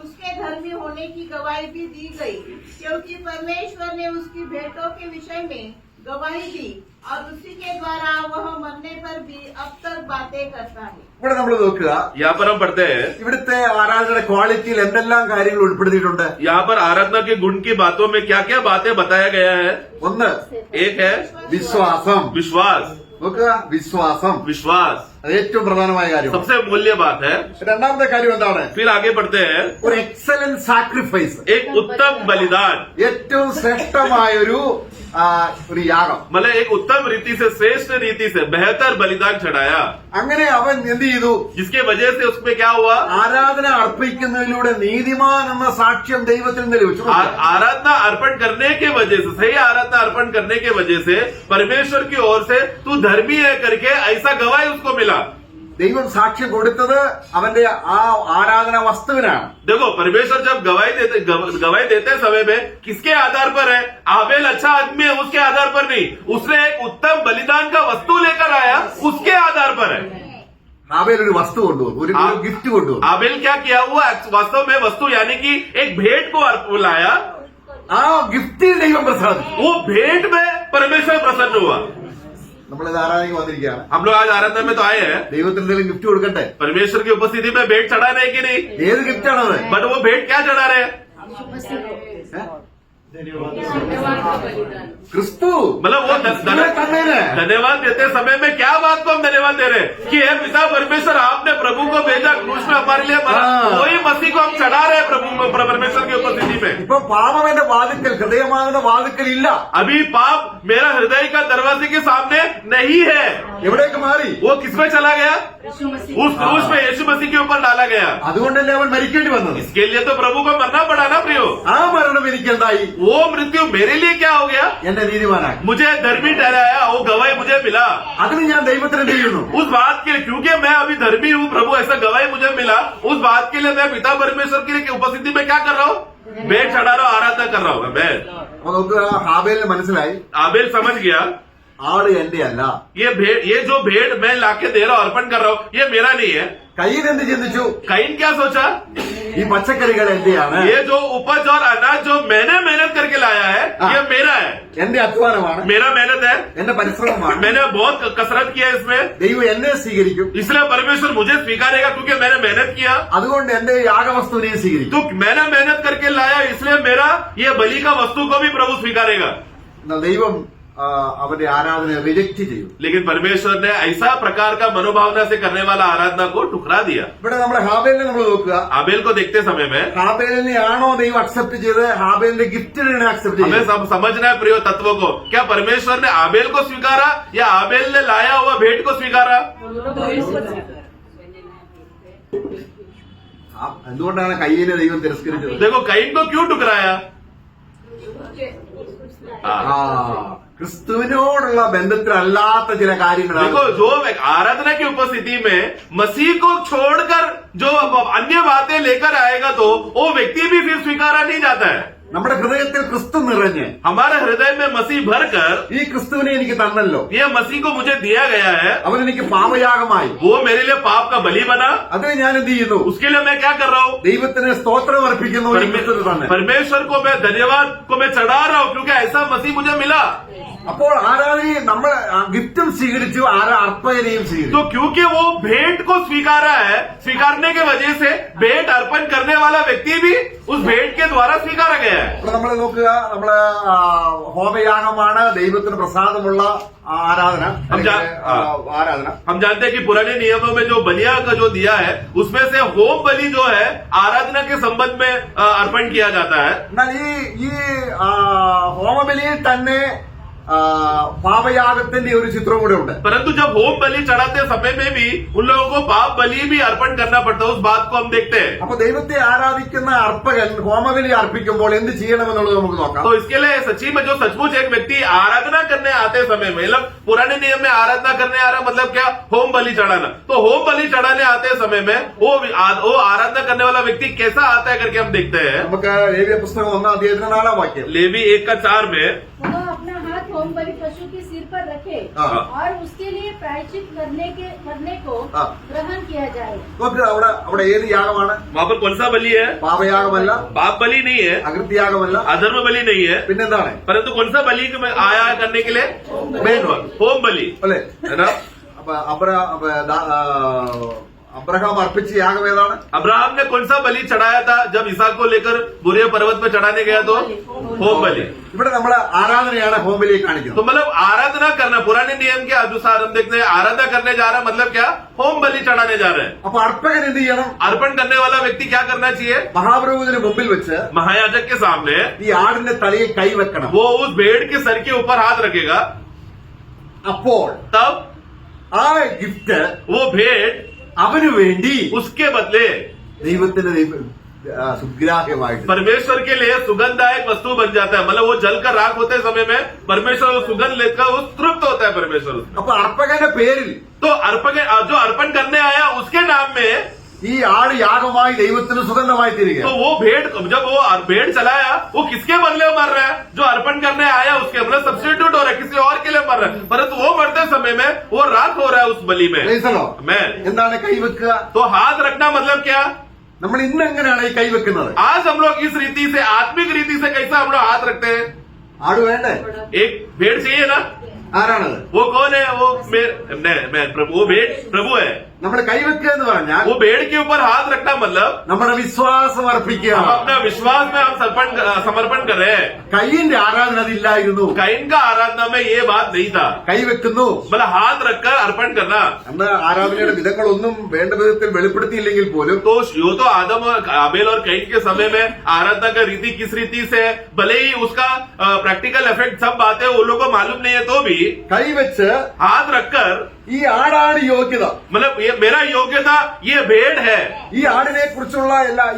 उसके धर्मी होने की गवाही भी दी गई, क्योंकि परमेश्वर ने उसकी भेंटों के विषय में गवाही दी और उसी के द्वारा वह मरने पर भी अब तक बातें करता है। ഇവിടെ നമ്മൾ നോക്കുക, यहाँ पर हम पढ़ते हैं, ഇവിടുത്തെ ആരാധനയുടെ ക്വാളിറ്റിയിൽ എന്തെല്ലാം കാര്യങ്ങൾ ഉൾപ്പെടുത്തിയിട്ടുണ്ട്. यहाँ पर आराधना के गुण की बातों में क्या क्या बातें बताया गया है। ഒന്ന്, एक है വിശ്വാസം. विश्वास, നോക്കുക, വിശ്വാസം विश्वास അത് ഏറ്റവും പ്രധാനമായ കാര്യം. सबसे मूल्य बात है। രണ്ടാമത്തെ കാര്യം എന്താണ്? फिर आगे बढ़ते हैं, ഒരു എക്സലന്റ് സാക്രിഫൈസ്, एक उत्तम बलिदान, ഏറ്റവും ശ്രേഷ്ഠമായ ഒരു യാഗം. मतलब एक उत्तम रीति से, श्रेष्ठ रीति से बेहतर बलिदान चढ़ाया, അങ്ങനെ അവൻ എന്ത് ചെയ്തു? जिसके वजह से उसमें क्या हुआ, ആരാധന അർപ്പിക്കുന്നതിലൂടെ നീതിമാൻ എന്ന സാക്ഷ്യം ദൈവത്തിൽ നിന്ന് ലഭിച്ചു. आराधना अर्पण करने के वजह से, सही आराधना अर्पण करने के वजह से परमेश्वर की ओर से तू धर्मी है करके ऐसा गवाही उसको मिला। ദൈവം സാക്ഷ്യം കൊടുത്തത് അവന്റെ ആ ആരാധന വസ്തുവിനാണ്. देखो, परमेश्वर जब गवाही देते समय में किसके आधार पर है? आबेल अच्छा आदमी है उसके आधार पर नहीं, उसने एक उत्तम बलिदान का वस्तु लेकर आया उसके आधार पर है। ഹാബേൽ ഒരു വസ്തു കൊണ്ടുവന്നു, ഒരു ഗിഫ്റ്റ് കൊണ്ടുവന്നു. आबेल क्या किया हुआ? वास्तव में वस्तु यानी कि एक भेंट को लाया, ആ ഗിഫ്റ്റിൽ ദൈവം പ്രസാദിച്ചു. वो भेंट में परमेश्वर प्रसन्न हुआ। നമ്മളിത് ആരാധനയ്ക്ക് വന്നിരിക്കുകയാണ്. हम लोग आज आराधना में तो आए हैं, ദൈവത്തിന് എന്തെങ്കിലും ഗിഫ്റ്റ് കൊടുക്കട്ടെ. परमेश्वर की उपस्थिति में भेंट चढ़ाने की नहीं, ഏത് ഗിഫ്റ്റാണത്? बट वो भेंट क्या चढ़ा रहे हैं? ക്രിസ്തു. मतलब वो തന്നേനെ. धन्यवाद देते समय में क्या बात को हम धन्यवाद दे रहे हैं कि हे पिता परमेश्वर, आपने प्रभु को भेजा, क्रूस में हमारे लिए मरा, हाँ। वही मसीह को हम चढ़ा रहे हैं प्रभु परमेश्वर की उपस्थिति में। ഇപ്പൊ പാപം എന്റെ വാതിക്കൽ, ഹൃദയമാകുന്ന വാതിക്കൽ ഇല്ല. अभी पाप मेरा हृदय का दरवाजे के सामने नहीं है, എവിടേക്ക് മാറി? वो किसमें चला गया? यीशु मसीह उस क्रूस में यीशु मसीह के ऊपर डाला गया। അതുകൊണ്ടല്ലേ അവൻ മരിക്കേണ്ടി വന്നത്. इसके लिए तो प्रभु को मरना पड़ा ना प्रियो। ആ മരണം എനിക്ക് എന്തായി? वो मृत्यु मेरे लिए क्या हो गया? എന്നെ നീതിമാനാക്കി. मुझे धर्मी ठहराया, वो गवाही मुझे मिला। അതിന് ഞാൻ ദൈവത്തിന് എന്ത് ചെയ്യുന്നു? उस बात के लिए, क्योंकि मैं अभी धर्मी हूँ, प्रभु ऐसा गवाही मुझे मिला, उस बात के लिए मैं पिता परमेश्वर की उपस्थिति में क्या कर रहा हूँ? भेंट चढ़ा रहा हूँ, आराधना कर रहा हूँ मैं। അപ്പൊ നോക്കുക, ഹാബേലിന് മനസ്സിലായി आबेल समझ गया, ആള് എന്റെ അല്ല. ये जो भेंट मैं लाके दे रहा हूँ, अर्पण कर रहा हूँ, ये मेरा नहीं है। കയ്യിൽ എന്ത് ചിന്തിച്ചു? कईन क्या सोचा? ഈ പച്ചക്കറികൾ എന്റെയാണ്, ये जो उपज और अनाज जो मैंने मेहनत करके लाया है, ये मेरा है, എന്റെ അധ്വാനമാണ്, मेरा मेहनत है, എന്റെ പരിശ്രമമാണ്. मैंने बहुत कसरत किया इसमें, ദൈവം എന്നെ സ്വീകരിക്കും. इसलिए परमेश्वर मुझे स्वीकारेगा क्योंकि मैंने मेहनत किया। അതുകൊണ്ട് എന്റെ യാഗവസ്തുവിനെ സ്വീകരിക്കും. तो मैंने मेहनत करके लाया, इसलिए मेरा ये बलि का वस्तु को भी प्रभु स्वीकारेगा। എന്നാൽ ദൈവം അവന്റെ ആരാധനയെ റിജക്ട് ചെയ്തു. लेकिन परमेश्वर ने ऐसा प्रकार का मनोभावना से करने वाला आराधना को ठुकरा दिया। ഇവിടെ നമ്മുടെ ഹാബേലിനെ നമ്മൾ നോക്കുക. आबेल को देखते समय में ഹാബേലിനെയാണോ ദൈവം അക്സെപ്റ്റ് ചെയ്ത് ഹാബേലിന്റെ ഗിഫ്റ്റിനെ അക്സെപ്റ്റ് हमें ചെയ്തത്? सब समझना है प्रिय तत्व को, क्या परमेश्वर ने आबेल को स्वीकारा या आबेल ने लाया हुआ भेंट को स्वीकारा? എന്തുകൊണ്ടാണ് കയ്യിനെ ദൈവം തിരസ്കരിച്ചത്? देखो, कईन को क्यों ठुकराया? ക്രിസ്തുവിനോടുള്ള ബന്ധത്തിലല്ലാത്ത ചില കാര്യങ്ങളാണ്. देखो, जो आराधना की उपस्थिति में मसीह को छोड़कर जो अन्य बातें लेकर आएगा तो वो व्यक्ति भी फिर स्वीकारा नहीं जाता है। നമ്മുടെ ഹൃദയത്തിൽ ക്രിസ്തു നിറഞ്ഞ് हमारे हृदय में मसीह भरकर ഈ ക്രിസ്തുവിനെ എനിക്ക് തന്നല്ലോ, ये मसीह को मुझे दिया गया है, അവൻ എനിക്ക് പാപയാഗമായി, वो मेरे लिए पाप का बलि बना, അതിന് ഞാൻ എന്ത് ചെയ്യുന്നു? उसके लिए मैं क्या कर रहा हूँ? ദൈവത്തിന് സ്തോത്രം അർപ്പിക്കുന്നു. ഈ ക്രിസ്തുവിന് തന്നെ परमेश्वर को मैं धन्यवाद को मैं चढ़ा रहा हूँ क्योंकि ऐसा मसीह मुझे मिला। അപ്പോൾ ആരാധനയും നമ്മൾ ഗിഫ്റ്റും സ്വീകരിച്ചു, അർപ്പകനെയും സ്വീകരിച്ചു. तो क्योंकि वो भेंट को स्वीकारा है, स्वीकारने के वजह से भेंट अर्पण करने वाला व्यक्ति भी उस भेंट के द्वारा स्वीकारा गया है. അപ്പോൾ നമ്മൾ നോക്കുക, നമ്മള് ഹോമയാഗമാണ് ദൈവത്തിന് പ്രസാദമുള്ള ആരാധന. ആരാധന हम जानते हैं कि पुराने नियमों में जो बलिया का जो दिया है उसमें से होम बलि जो है आराधना के संबंध में अर्पण किया जाता है. എന്നാൽ ഈ ഹോമബലിയിൽ തന്നെ പാപയാഗത്തിന്റെ ഒരു ചിത്രം കൂടെ ഉണ്ട്. परंतु जब होम बलि चढ़ाते समय में भी उन लोगों को पाप बलि भी अर्पण करना पड़ता है. उस बात को हम देखते हैं. അപ്പൊ ദൈവത്തെ ആരാധിക്കുന്ന അർപ്പകൻ ഹോമബലി അർപ്പിക്കുമ്പോൾ എന്ത് ചെയ്യണമെന്നുള്ളത് നമുക്ക് നോക്കാം. तो इसके लिए सच्ची में जो सचमुच एक व्यक्ति आराधना करने आते समय में, मतलब पुराने नियम में आराधना करने आ रहा मतलब क्या, होम बलि चढ़ाना. तो होम बलि चढ़ाने आते समय में वो आराधना करने वाला व्यक्ति कैसा आता है करके हम देखते हैं. നമുക്ക് ലേവ്യ പുസ്തകം 1-4 वाक्य. लेवी 1:4 में वो अपना हाथ होम बलि पशु के सिर पर रखे हाँ। और उसके लिए प्रायश्चित करने को हाँ। ग्रहण किया जाए. നോക്കുക, അവിടെ ഏത് യാഗമാണ്? वहाँ पर कौन सा बलि है? പാപയാഗമല്ല, पाप बलि नहीं है, അകൃത്യയാഗമല്ല, अधर्म बलि नहीं है, പിന്നെന്താണ്? परंतु कौन सा बलि आया करने के लिए? होम बलि അല്ലെ? है ना. അപ്പൊ अब्राहम अर्पित यागम ഏതാണ്? अब्राहम ने कौन सा बलि चढ़ाया था जब इसहाक को लेकर बुरे पर्वत में चढ़ाने गया? तो होम बलि. ഇവിടെ നമ്മൾ ആരാധനയാണ് ഹോം ബലി കാണിക്കുന്നത്. तो मतलब आराधना करना, पुराने नियम के अनुसार हम देखते हैं आराधना करने जा रहा है मतलब क्या, होम बलि चढ़ाने जा रहे हैं. അപ്പൊ അർപ്പകൻ എന്ത് ചെയ്യണം? अर्पण करने वाला व्यक्ति क्या करना चाहिए? മഹാപ്രഭുവിന് മുമ്പിൽ വെച്ച് महायाजक के सामने ഈ ആടിന്റെ തലയിൽ കൈവെക്കണം. वो उस भेड़ के सर के ऊपर हाथ रखेगा. അപ്പോൾ तब ആ ഗിഫ്റ്റ് वो भेड़ അവന് വേണ്ടി उसके बदले ദൈവത്തിന് सुग्राह्यमाയിട്ട് परमेश्वर के लिए सुगंधदायक वस्तु बन जाता है. मतलब वो जलकर राख होते समय में परमेश्वर वो सुगंध लेकर वो तृप्त होता है परमेश्वर. അപ്പൊ അർപ്പകന്റെ പേരിൽ तो अर्पण जो अर्पण करने आया उसके नाम में ഈ ആട് യാഗമായി ദൈവത്തിന് സുഗന്ധമായി തീരുക. तो वो भेड़, जब वो भेड़ चलाया वो किसके बदले मर रहा है? जो अर्पण करने आया उसके मतलब सब्स्टिट्यूट हो रहा है, किसी और के लिए मर रहा है. परंतु वो मरते समय में वो राख हो रहा है उस बलि में. मैं എന്താണ് കൈവെക്കുക? तो हाथ रखना मतलब क्या? നമ്മൾ ഇന്ന് എങ്ങനെയാണ് ഈ കൈവെക്കുന്നത്? आज हम लोग इस रीति से, आत्मिक रीति से कैसा हम लोग हाथ रखते हैं? ആട് വേണ്ടേ? एक भेड़ चाहिए ना. ആരാണത്? वो कौन है? वो मैं प्रभु, वो भेड़ प्रभु है. നമ്മൾ കൈവെക്കുക എന്ന് പറഞ്ഞാൽ वो भेड़ के ऊपर हाथ रखना मतलब നമ്മുടെ വിശ്വാസം അർപ്പിക്കുക. हम अपना विश्वास में हम समर्पण कर रहे हैं. കൈയിന്റെ ആരാധന അതില്ലായിരുന്നു. कैन का आराधना में ये बात नहीं था. കൈവെക്കുന്നു. मतलब हाथ रखकर अर्पण करना. അന്ന് ആരാധനയുടെ വിധങ്ങളൊന്നും വേണ്ട വിധത്തിൽ വെളിപ്പെടുത്തിയില്ലെങ്കിൽ പോലും तो यो तो आदम और आबेल और कैन के समय में आराधना का रीति किस रीति से, भले ही उसका प्रैक्टिकल इफेक्ट सब बातें वो लोग को मालूम नहीं है तो भी കൈവെച്ച് हाथ रखकर ഈ ആടാണ് യോഗ്യത. मतलब ये मेरा योग्यता, ये भेड़ है. ഈ ആടിനെ കുറിച്ചുള്ള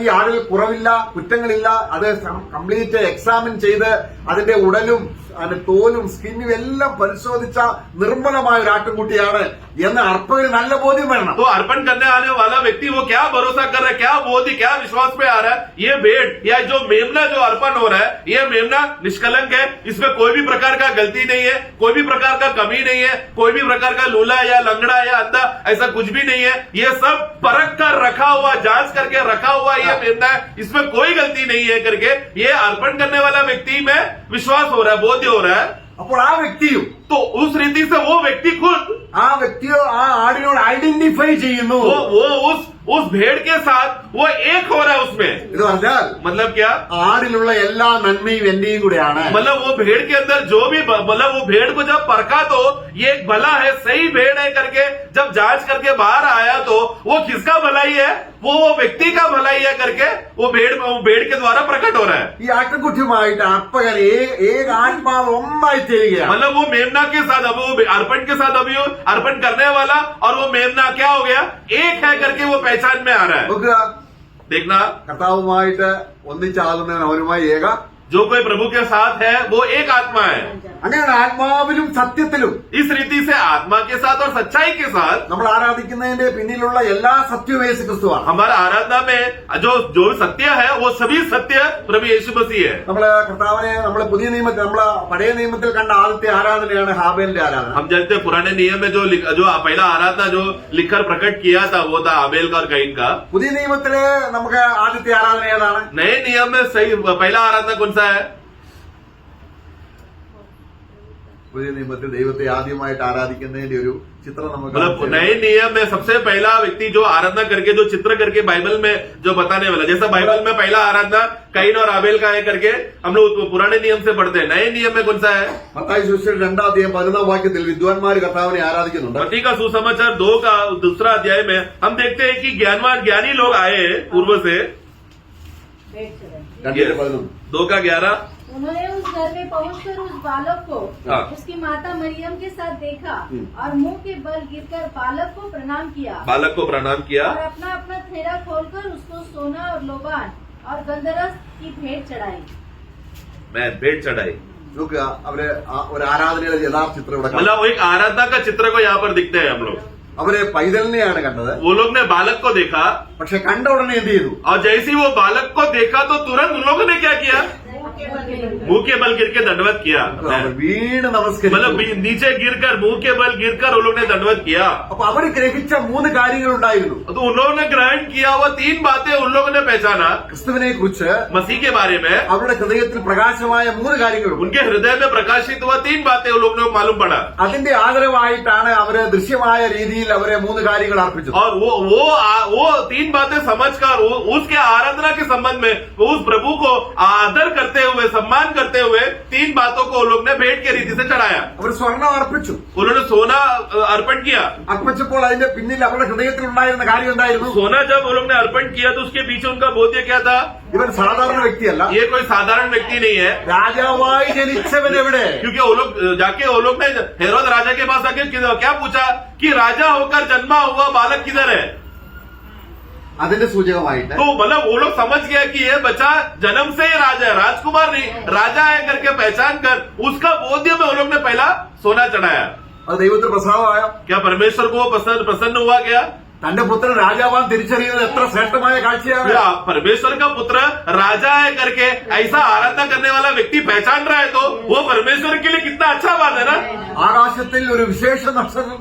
ഈ ആടിൽ കുറവില്ല, കുറ്റങ്ങളില്ല. അത് കംപ്ലീറ്റ് എക്സാമിൻ ചെയ്ത് അതിന്റെ ഉടലും അതിന്റെ തോലും സ്കിന്നും എല്ലാം പരിശോധിച്ച നിർമ്മലമായ ഒരു ആട്ടുംകുട്ടിയാണ് എന്ന് അർപ്പകന് നല്ല ബോധ്യം വേണം. तो अर्पण करने आने वाला व्यक्ति वो क्या भरोसा कर रहा है, क्या बोधी, क्या विश्वास पे आ रहा है? ये भेड़ या जो मेमना जो अर्पण हो रहा है, ये मेमना निष्कलंक है, इसमें कोई भी प्रकार का गलती नहीं है, कोई भी प्रकार का कमी नहीं है, कोई भी प्रकार का लूला या लंगड़ा या अंधा ऐसा कुछ भी नहीं है. ये सब परख कर रखा हुआ, जांच करके रखा हुआ ये मेमना है, इसमें कोई गलती नहीं है करके ये अर्पण करने वाला व्यक्ति में विश्वास हो रहा है, बोध्य हो रहा है. അപ്പോൾ ആ വ്യക്തിയും तो उस रीति से वो व्यक्ति खुद ആ വ്യക്തിയോ ആ ആടിനോട് ഐഡന്റിഫൈ ചെയ്യുന്നു. वो उस भेड़ के साथ वो एक हो रहा है उसमें. ഇത് പറഞ്ഞാൽ मतलब क्या? ആടിലുള്ള എല്ലാ നന്മയും എന്റെയും കൂടെയാണ്. मतलब वो भेड़ के अंदर जो भी, मतलब वो भेड़ को जब परखा तो ये एक भला है, सही भेड़ है करके जब जांच करके बाहर आया तो वो किसका भलाई है? वो व्यक्ति का भलाई है करके वो भेड़ के द्वारा प्रकट हो रहा है. ഈ ആട്ടുകുട്ടിയുമായിട്ട് അർപ്പകൻ ഏക ആത്മാവ് ഒന്നായി തീരുകയാണ്. मतलब वो मेमना के साथ, अब वो अर्पण के साथ अभी अर्पण करने वाला और वो मेमना क्या हो गया? एक है करके वो पहचान में आ रहा है. നോക്കുക, देखना, കർത്താവുമായിട്ട് ഒന്നിച്ചാകുന്നവൻ അവനുമായി ഏക. जो कोई प्रभु के साथ है वो एक आत्मा है. അങ്ങനെയാണ് ആത്മാവിലും സത്യത്തിലും इस रीति से आत्मा के साथ और सच्चाई के साथ നമ്മൾ ആരാധിക്കുന്നതിന്റെ പിന്നിലുള്ള എല്ലാ സത്യവും യേശു ക്രിസ്തുവാണ്. हमारा आराधना में जो सत्य है वो सभी सत्य प्रभु यीशु मसीह है. നമ്മള് കർത്താവിനെ നമ്മളെ പുതിയ നിയമത്തിൽ നമ്മളെ പഴയ നിയമത്തിൽ കണ്ട ആദ്യത്തെ ആരാധനയാണ് ഹാബേലിന്റെ ആരാധന. हम जानते हैं पुराने नियम में जो पहला आराधना जो लिखकर प्रकट किया था वो था आबेल का और कैन का. പുതിയ നിയമത്തില് നമുക്ക് ആദ്യത്തെ ആരാധന ഏതാണ്? नए नियम में सही पहला आराधना कौन सा है? പുതിയ നിയമത്തിൽ ദൈവത്തെ ആദ്യമായിട്ട് ആരാധിക്കുന്നതിന്റെ ഒരു ചിത്രം നമുക്ക് मतलब കാണിച്ചു തരുന്നു. नए नियम में सबसे पहला व्यक्ति जो आराधना करके जो चित्र करके बाइबल में जो बताने वाला, जैसा बाइबल में पहला आराधना कैन और आबेल का है करके हम लोग पुराने नियम से पढ़ते हैं। नए नियम में कौन सा है? മത്തായി സുവിശേഷം 2-11 വാക്യത്തിൽ വിദ്വാൻമാർ കർത്താവിനെ ആരാധിക്കുന്നുണ്ട്. मत्ती का सुसमाचार 2 का दूसरा अध्याय में हम देखते हैं कि ज्ञानी लोग आए पूर्व से। भेंट चढ़ाई। 2:11 2 का 11। उन्होंने उस घर में पहुंचकर उस बालक को हाँ। उसकी माता मरियम के साथ देखा और मुंह के बल गिरकर बालक को प्रणाम किया बालक को प्रणाम किया और अपना अपना थैला खोलकर उसको सोना और लोबान और गंधरस की भेंट चढ़ाई। मैं भेंट चढ़ाई। നോക്കുക, അവര് ഒരു ആരാധനയുടെ യഥാർത്ഥ ചിത്രം ഇവിടെ കാണാം. मतलब वो एक आराधना का चित्र को यहाँ पर दिखते हैं हम लोग। അവര് പൈതലിനെയാണ് കണ്ടത്. वो लोग ने बालक को देखा പക്ഷെ കണ്ട ഉടനെ എന്ത് ചെയ്തു? और जैसे ही वो बालक को देखा तो तुरंत उन लोगों ने क्या किया? मुंह के बल गिर के दंडवत किया। അവർ വീണ് നമസ്കരിച്ചു. मतलब नीचे गिरकर मुंह के बल गिरकर उन लोगों ने दंडवत किया। അപ്പൊ അവർ ഗ്രഹിച്ച 3 കാര്യങ്ങൾ ഉണ്ടായിരുന്നു. तो उन लोगों ने ग्रहण किया वो 3 बातें उन लोगों ने पहचाना ക്രിസ്തുവിനെ കുറിച്ച് मसीह के बारे में। അവരുടെ ഹൃദയത്തിൽ പ്രകാശമായ 3 കാര്യങ്ങളുണ്ട്. उनके हृदय में प्रकाशित हुआ 3 बातें उन लोगों को मालूम पड़ा। അതിന്റെ ആദരവായിട്ടാണ് അവര് ദൃശ്യമായ രീതിയിൽ അവരെ 3 കാര്യങ്ങൾ അർപ്പിച്ചത്. और वो 3 बातें समझकर उसके आराधना के संबंध में उस प्रभु को आदर करते हुए सम्मान करते हुए 3 बातों को लोग ने भेंट की रीति से चढ़ाया। അവർ സ്വർണം അർപ്പിച്ചു. उन्होंने सोना अर्पण किया। അർപ്പിച്ചപ്പോൾ അതിന്റെ പിന്നിൽ അവരുടെ ഹൃദയത്തിൽ ഉണ്ടായിരുന്ന കാര്യം എന്തായിരുന്നു? सोना जब वो लोग ने अर्पण किया तो उसके पीछे उनका बोध्य क्या था? ഇവൻ സാധാരണ വ്യക്തിയല്ല, ये कोई साधारण व्यक्ति नहीं है। രാജാവായി ജനിച്ചവൻ എവിടെ? क्योंकि वो लोग जाके वो लोग ने हेरोद राजा के पास आके क्या पूछा कि राजा होकर जन्मा हुआ बालक किधर है? അതിന്റെ സൂചകമായിട്ട് तो मतलब वो लोग समझ गया कि ये बच्चा जन्म से ही राजा है, राजकुमार नहीं राजा है करके पहचान कर उसका बोध्य में वो लोग ने पहला सोना चढ़ाया। അത് ദൈവത്തിന് പ്രസാദമായോ? क्या परमेश्वर को वो प्रसन्न हुआ क्या? തന്റെ പുത്രൻ രാജാവാൻ തിരിച്ചറിയുന്നത് എത്ര ശ്രേഷ്ഠമായ കാഴ്ചയാണ്. क्या परमेश्वर का पुत्र राजा है करके ऐसा आराधना करने वाला व्यक्ति पहचान रहा है तो वो परमेश्वर के लिए कितना अच्छा बात है ना। ആകാശത്തിൽ ഒരു വിശേഷ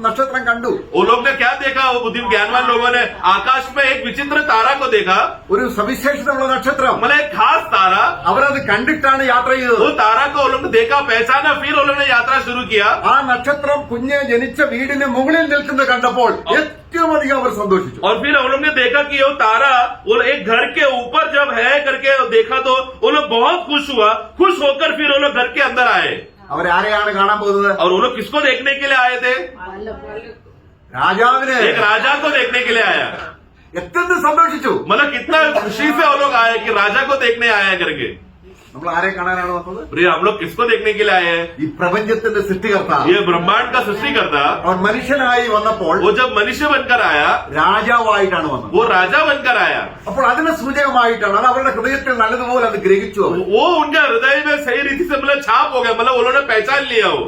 നക്ഷത്രം കണ്ടു. वो लोग ने क्या देखा? वो बुद्धि ज्ञानवान लोगों ने आकाश में एक विचित्र तारा को देखा। ഒരു സവിശേഷതയുള്ള നക്ഷത്രം. मतलब एक खास तारा। അവരത് കണ്ടിട്ടാണ് യാത്ര वो ചെയ്തത്. तारा को वो लोग ने देखा, पहचाना, फिर वो लोग ने यात्रा शुरू किया। ആ നക്ഷത്രം കുഞ്ഞ് ജനിച്ച വീടിന് മുകളിൽ നിൽക്കുന്നത് കണ്ടപ്പോൾ ഏറ്റവും അധികം അവർ സന്തോഷിച്ചു. और फिर हम लोग ने देखा कि वो तारा वो एक घर के ऊपर जब है करके देखा तो वो लोग बहुत खुश हुआ। खुश होकर फिर वो लोग घर के अंदर आए। അവരാരെയാണ് കാണാൻ പോകുന്നത്? और वो लोग किसको देखने के लिए आए थे? രാജാവിനെ. एक राजा को देखने के लिए आया। എത്ര സന്തോഷിച്ചു. मतलब कितना खुशी से वो लोग आए कि राजा को देखने आया करके। നമ്മൾ ആരെ കാണാനാണ് വന്നത്? प्रिय हम लोग किसको देखने के लिए आए हैं? ഈ പ്രപഞ്ചത്തിന്റെ സൃഷ്ടികർത്ത. ये ब्रह्मांड का सृष्टिकर्ता അവൻ മനുഷ്യനായി വന്നപ്പോൾ वो जब मनुष्य बनकर आया രാജാവായിട്ടാണ് വന്നത്. वो राजा बनकर आया। അപ്പോൾ അതിന് സൂചകമായിട്ടാണ് അത് അവരുടെ ഹൃദയത്തിൽ നല്ലതുപോലെ അത് ഗ്രഹിച്ചു. അവർ वो उनका हृदय में सही रीति से मतलब छाप हो गया, मतलब उन्होंने पहचान लिया। वो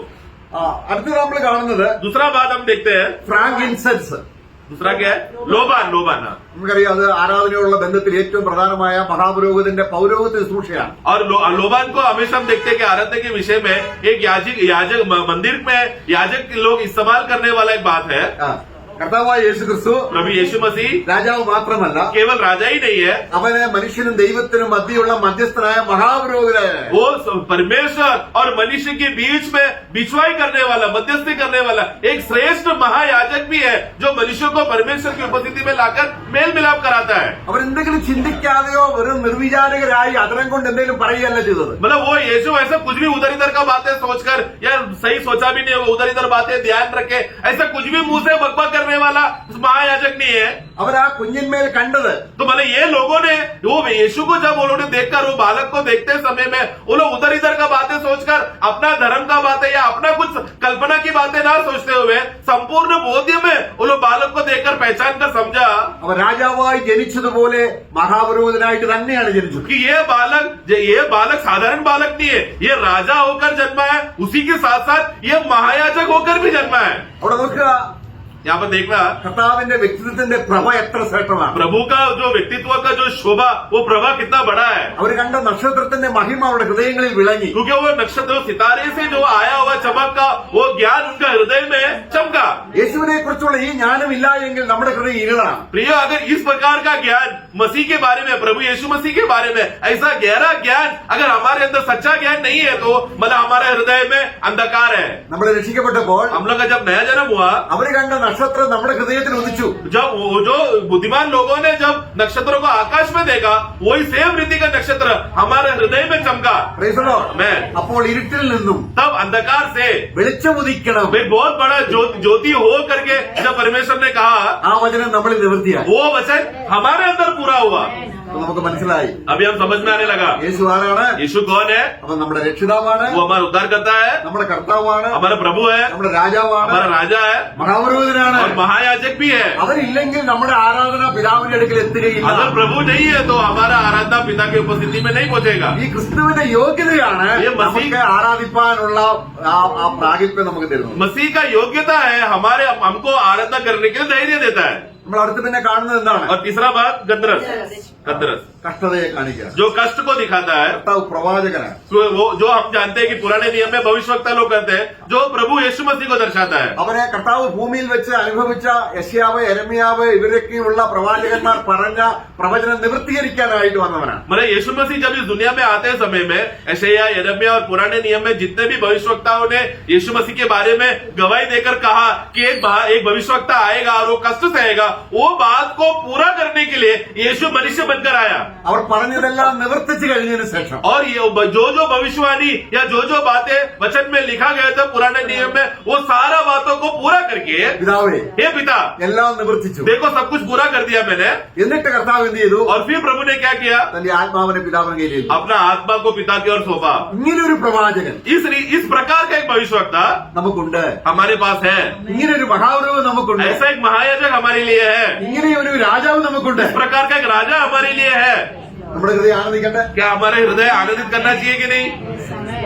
അടുത്തത് നമ്മൾ കാണുന്നത് दूसरा बात हम देखते हैं। Frank incense. दूसरा क्या है? लोबान। लोबान നമുക്കറിയാം അത് ആരാധനയോടുള്ള ബന്ധത്തിൽ ഏറ്റവും പ്രധാനമായ മഹാപുരോഹിതന്റെ പൗരോഹിത്യ ശുശ്രൂഷയാണ്. और लोबान को हमेशा हम देखते हैं कि आराधना के विषय में एक याजक मंदिर में याजक लोग इस्तेमाल करने वाला एक बात है। കർത്താവായ യേശു ക്രിസ്തു प्रभु यीशु मसीह രാജാവ് മാത്രമല്ല, केवल राजा ही नहीं है, അവന് മനുഷ്യനും ദൈവത്തിനും മധ്യയുള്ള മധ്യസ്ഥനായ മഹാപുരോഹിതൻ. वो परमेश्वर और मनुष्य के बीच में बिछवाई करने वाला, मध्यस्थी करने वाला एक श्रेष्ठ महायाजक भी है जो मनुष्य को परमेश्वर की उपस्थिति में लाकर मेल मिलाप कराता है। അവരെന്തെങ്കിലും ചിന്തിക്കാതെയോ വെറും നിർവിചാരകരായി അതരം കൊണ്ട് എന്തെങ്കിലും പറയുകയല്ല ചെയ്തത്. मतलब वो यीशु ऐसा कुछ भी उधर इधर का बातें सोचकर या सही सोचा भी नहीं, वो उधर इधर बातें ध्यान रखे ऐसा कुछ भी मुंह से बकबक करने वाला महायाजक नहीं है। അവർ ആ കുഞ്ഞിന്മേൽ കണ്ടത് तो मतलब ये लोगों ने वो यीशु को जब उन्होंने देखकर वो बालक को देखते समय में वो लोग उधर इधर का बातें सोचकर अपना धर्म का बातें या अपना कुछ कल्पना की बातें ना सोचते हुए संपूर्ण बोध्य में वो लोग बालक को देखकर पहचान कर समझा അവർ രാജാവായി ജനിച്ചതുപോലെ മഹാപുരോഹിതനായിട്ട് തന്നെയാണ് ജനിച്ചത്. कि ये बालक साधारण बालक नहीं है, ये राजा होकर जन्मा है, उसी के साथ साथ ये महायाजक होकर भी जन्मा है। അവിടെ നോക്കുക, यहाँ पर देखना കർത്താവിന്റെ വ്യക്തിത്വത്തിന്റെ പ്രഭ എത്ര ശ്രേഷ്ഠമാണ്. प्रभु का जो व्यक्तित्व का जो शोभा वो प्रभा कितना बड़ा है. അവർ കണ്ട നക്ഷത്രത്തിന്റെ മഹിമ അവരുടെ ഹൃദയങ്ങളിൽ വിളങ്ങി. क्योंकि वो नक्षत्र सितारे से जो आया हुआ चमक का वो ज्ञान उनका हृदय में चमका. യേശുവിനെ കുറിച്ചുള്ള ഈ ജ്ഞാനം ഇല്ല എങ്കിൽ നമ്മുടെ ഹൃദയം ഇരുളാണ്. प्रिय, अगर इस प्रकार का ज्ञान मसीह के बारे में, प्रभु यीशु मसीह के बारे में ऐसा गहरा ज्ञान अगर हमारे अंदर सच्चा ज्ञान नहीं है तो मतलब हमारे हृदय में अंधकार है. നമ്മൾ രക്ഷിക്കപ്പെട്ടപ്പോൾ हम लोग का जब नया जन्म हुआ, അവർ കണ്ട നക്ഷത്രം നമ്മുടെ ഹൃദയത്തിൽ ഉദിച്ചു. जब वो जो बुद्धिमान लोगों ने जब नक्षत्रों को आकाश में देखा, वही सेम रीति का नक्षत्र हमारे हृदय में चमका. Praise the Lord. Amen. അപ്പോൾ ഇരുട്ടിൽ നിന്നും तब अंधकार से വെളിച്ചം ഉദിക്കണം. वे बहुत बड़ा ज्योति हो करके जब परमेश्वर ने कहा, ആ വചനം നമ്മളിൽ നിവൃത്തിയായി. वो वचन हमारे अंदर पूरा हुआ. അപ്പൊ നമുക്ക് മനസ്സിലായി अभी हम समझ में आने लगा യേശു ആരാണ്. यीशु कौन है. അപ്പൊ നമ്മുടെ രക്ഷിതാവാണ്, वो हमारा उद्धार करता है, നമ്മുടെ കർത്താവാണ്, हमारा प्रभु है, നമ്മുടെ രാജാവാണ്, हमारा राजा है മഹാപുരോഹിതനാണ്. और महायाजक भी है. അവരില്ലെങ്കിൽ നമ്മുടെ ആരാധന പിതാവിന്റെ അടുക്കൽ എത്തുകയില്ല. अगर प्रभु नहीं है तो हमारा आराधना पिता की उपस्थिति में नहीं पहुंचेगा. ഈ ക്രിസ്തുവിന്റെ യോഗ്യതയാണ് ये मसीह- നമുക്ക് ആരാധിപ്പാനുള്ള ആ പ്രാഗൽഭ്യം നമുക്ക് തരുന്നത്. मसीह का योग्यता है हमारे हमको आराधना करने के लिए धैर्य देता है. നമ്മൾ അടുത്ത് പിന്നെ കാണുന്നത് എന്താണ്? और तीसरा बात गंदरस. കഷ്ടതയെ കാണിക്കുക. जो कष्ट को दिखाता है, കർത്താവ് പ്രവാചകനാണ്. तो वो जो हम जानते हैं कि पुराने नियम में भविष्यवक्ता लोग कहते हैं, जो प्रभु यीशु मसीह को दर्शाता है. അവരെ കർത്താവ് ഭൂമിയിൽ വെച്ച് അനുഭവിച്ച യശയാവ്, യെരമ്യാവ് ഇവരൊക്കെയുള്ള പ്രവാചകന്മാർ പറഞ്ഞ പ്രവചനം നിവൃത്തീകരിക്കാനായിട്ട് വന്നവനാണ്. मतलब यीशु मसीह जब इस दुनिया में आते समय में यशायाह, यिर्मयाह और पुराने नियम में जितने भी भविष्यवक्ताओं ने यीशु मसीह के बारे में गवाही देकर कहा कि एक भविष्यवक्ता आएगा और वो कष्ट सहेगा, वो बात को पूरा करने के लिए यीशु मनुष्य बनकर आया. അവർ പറഞ്ഞതെല്ലാം നിവർത്തിച്ചു കഴിഞ്ഞതിന് ശേഷം और ये जो भविष्यवाणी या जो बातें वचन में लिखा गया था पुराने नियम में, वो सारा बातों को पूरा करके, പിതാവേ हे पिता എല്ലാം നിവർത്തിച്ചു. देखो सब कुछ पूरा कर दिया मैंने. എന്നിട്ട് കർത്താവ് എന്ത് ചെയ്തു? और फिर प्रभु ने क्या किया, തന്റെ ആത്മാവിനെ പിതാവിന് കയ്യിൽ. अपना आत्मा को पिता की ओर सौंपा. ഇങ്ങനെ ഒരു പ്രവാചകൻ इस प्रकार का एक भविष्यवक्ता നമുക്കുണ്ട്. हमारे पास है. ഇങ്ങനെ ഒരു മഹാപുരോഹിതൻ നമുക്കുണ്ട്. ऐसा एक महायाजक हमारे लिए है. ഇങ്ങനെ ഒരു രാജാവ് നമുക്കുണ്ട്. इस प्रकार का एक राजा हमारे लिए है. നമ്മുടെ ഹൃദയം ആനന്ദിക്കട്ടെ. क्या हमारे हृदय आनंदित करना चाहिए कि नहीं?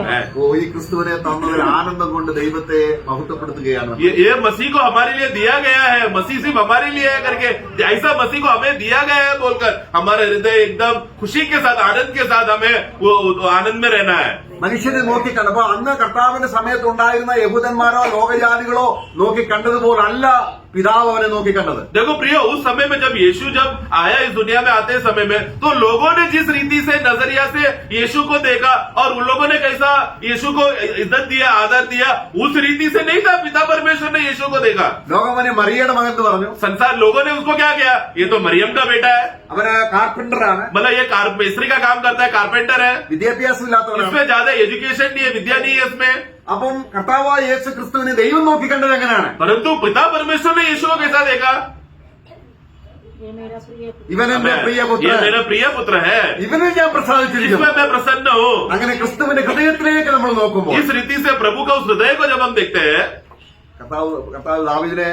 है. ഓ, ഈ ക്രിസ്തുവിനെ തന്നതിൽ ആനന്ദം കൊണ്ട് ദൈവത്തെ മഹത്വപ്പെടുത്തുകയാണ്. ये मसीह को हमारे लिए दिया गया है, मसीह सिर्फ हमारे लिए है करके, ऐसा मसीह को हमें दिया गया है बोलकर हमारे हृदय एकदम खुशी के साथ, आनंद के साथ हमें वो आनंद में रहना है. മനുഷ്യനെ നോക്കിക്കണ്ടപ്പോ അന്ന് കർത്താവിന്റെ സമയത്ത് ഉണ്ടായിരുന്ന യഹൂദന്മാരോ ലോകജാതികളോ നോക്കിക്കണ്ടതുപോലല്ല പിതാവ് അവനെ നോക്കിക്കണ്ടത്. देखो प्रियो, उस समय में जब यीशु जब आया इस दुनिया में आते समय में, तो लोगों ने जिस रीति से नजरिया से यीशु को देखा और उन लोगों ने कैसा यीशु को इज्जत दिया, आदर दिया, उस रीति से नहीं था पिता परमेश्वर ने यीशु को देखा. ലോകം അവനെ മറിയയുടെ മകൻ എന്ന് പറഞ്ഞു. संसार लोगों ने उसको क्या किया, ये तो मरियम का बेटा है, അവന് കാർപ്പന്ററാണ്, मतलब ये मिस्त्री का काम करता है, कारपेंटर है, വിദ്യാഭ്യാസം ഇല്ലാത്തവനാണ്. इसमें ज्यादा एजुकेशन नहीं है, विद्या नहीं है इसमें. അപ്പം കർത്താവായ യേശു ക്രിസ്തുവിനെ ദൈവം നോക്കിക്കണ്ടത് എങ്ങനെയാണ്? परंतु पिता परमेश्वर ने यीशु को कैसा देखा, ഇവൻ എന്റെ ये പ്രിയപുത്രൻ, मेरा प्रिय पुत्र है, ഇവനെ ഞാൻ പ്രസാദിച്ചിരിക്കുന്നു. इसमें मैं प्रसन्न हूँ. അങ്ങനെ ക്രിസ്തുവിന്റെ ഹൃദയത്തിലേക്ക് നമ്മൾ നോക്കുമ്പോൾ इस रीति से प्रभु का उस हृदय को जब हम देखते हैं, കർത്താവ് ദാവീദിനെ